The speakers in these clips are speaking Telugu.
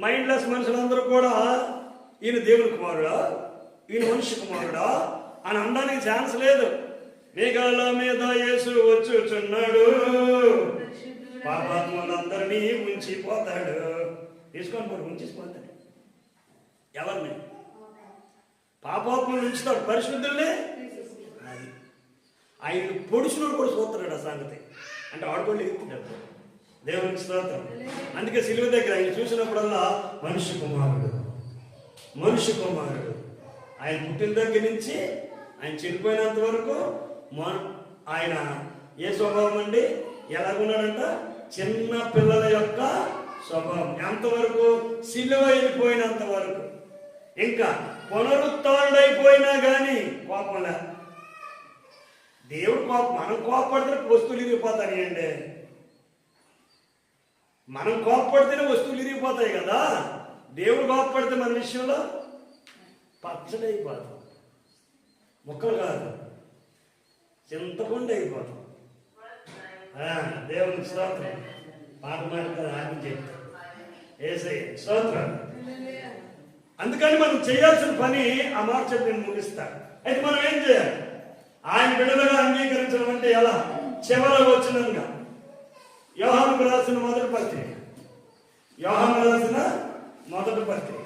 మైండ్లెస్ మనుషులందరూ కూడా ఈయన దేవుని కుమారుడా, ఈయన మనిషి కుమారుడా అని అనడానికి ఛాన్స్ లేదు. మేఘాల మీద యేసు వచ్చుచున్నాడు, పాపాత్ములందరినీ ఉంచిపోతాడు. తీసుకొని పోయి ఉంచిపోతాడు. ఎవరిని? పాపాత్ములు ఉంచుతాడు, పరిశుద్ధుల్ని అది ఆయన పొడుచును కూడా చూస్తున్నాడు. ఆ సంగతి అంటే ఆడుకోండి ఎత్తుతాడు. దేవునికి స్తోత్రం. అందుకే సిలువ దగ్గర ఆయన చూసినప్పుడల్లా మనిషి కుమారుడు, మనిషి కుమారుడు. ఆయన పుట్టిన దగ్గర నుంచి ఆయన చనిపోయినంత వరకు ఆయన ఏ స్వభావం అండి? ఎలాగున్నాడంట? చిన్న పిల్లల యొక్క స్వభావం. ఎంతవరకు? సిలువ వెళ్ళిపోయినంత వరకు. ఇంకా పునరుత్థానుడైపోయినా కానీ కోపంలా. దేవుడు కోపం, మనం కోపడితే వస్తువులు ఇరిగిపోతాయి అండి. మనం కోపడితేనే వస్తువులు ఇరిగిపోతాయి కదా. దేవుడు కోపడితే మన విషయంలో పచ్చడి అయిపోతాం, ముక్కలు కాదు, చింతకుండా అయిపోతాం. దేవునికి స్తోత్రం. పాట మాట ఆగి చెప్తాం ఏసై స్తోత్రం. అందుకని మనం చేయాల్సిన పని ఆ మాట చెప్పి నేను ముగిస్తాను. అయితే మనం ఏం చేయాలి? ఆయన బిడ్డలుగా అంగీకరించడం అంటే ఎలా? చివర వచ్చినంగా యోహాను రాసిన మొదటి పత్రిక, యోహాను రాసిన మొదటి పత్రిక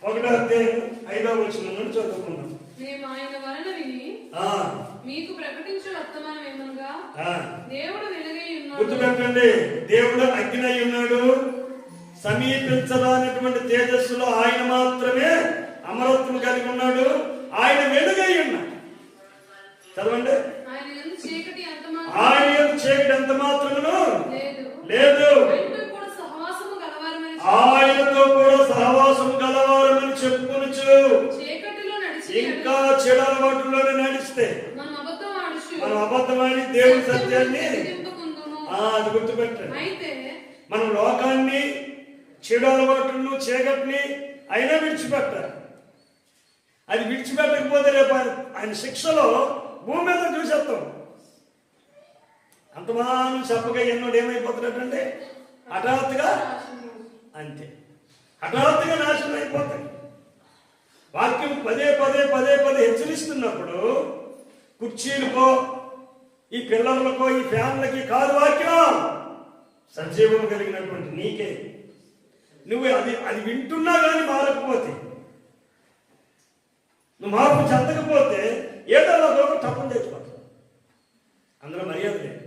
1వ అధ్యాయం 5వ వచనం నుండి చదువుకుందాం. మేము ఆయన వలన విని మీకు ప్రకటించే వర్తమానం ఏమనగా, దేవుడు వెలుగై ఉన్నాడు. గుర్తుపెట్టండి, దేవుడు అగ్ని అయి ఉన్నాడు. సమీపించడానికి తేజస్సులో ఆయన మాత్రమే అమరత్వం కలిగి ఉన్నాడు. ఆయన వెలుగై ఉన్నాడు. చదవండి. ఆయన యందు చీకటి ఎంత మాత్రమును లేదు. ఆయనతో కూడా సహవాసము గలవారమని చెప్పుకొనుచు ఇంకా చెడు అలవాటులోనే నడిస్తే మనం అబద్ధమాడి దేవుని సత్యాన్ని అది గుర్తుపెట్టండి. మనం లోకాన్ని, చెడు అలవాటులను, చీకటిని అయినా విడిచిపెట్టాలి. అది విడిచిపెట్టకపోతే రేపు ఆయన శిక్షలో భూమి మీద చూసేస్తాం. అంతమానం చెప్పగా ఎన్నోడు ఏమైపోతున్నట్టంటే హఠాత్తుగా, అంతే హఠాత్తుగా నాశనం అయిపోతాయి. వాక్యం పదే పదే పదే పదే హెచ్చరిస్తున్నప్పుడు కుర్చీలకో, ఈ పిల్లలకో, ఈ ఫ్యామిలీకి కాదు వాక్యం. సజీవం కలిగినటువంటి నీకే. నువ్వు అది వింటున్నా కానీ మారకపోతే, నువ్వు మార్పు చెందకపోతే ఏదో ఒక తప్పని తెచ్చిపోతావు. అందులో మర్యాద లేదు.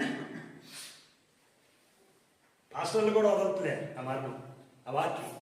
పాస్టర్లు కూడా వదలట్లే ఆ మార్గం, ఆ వాక్యం.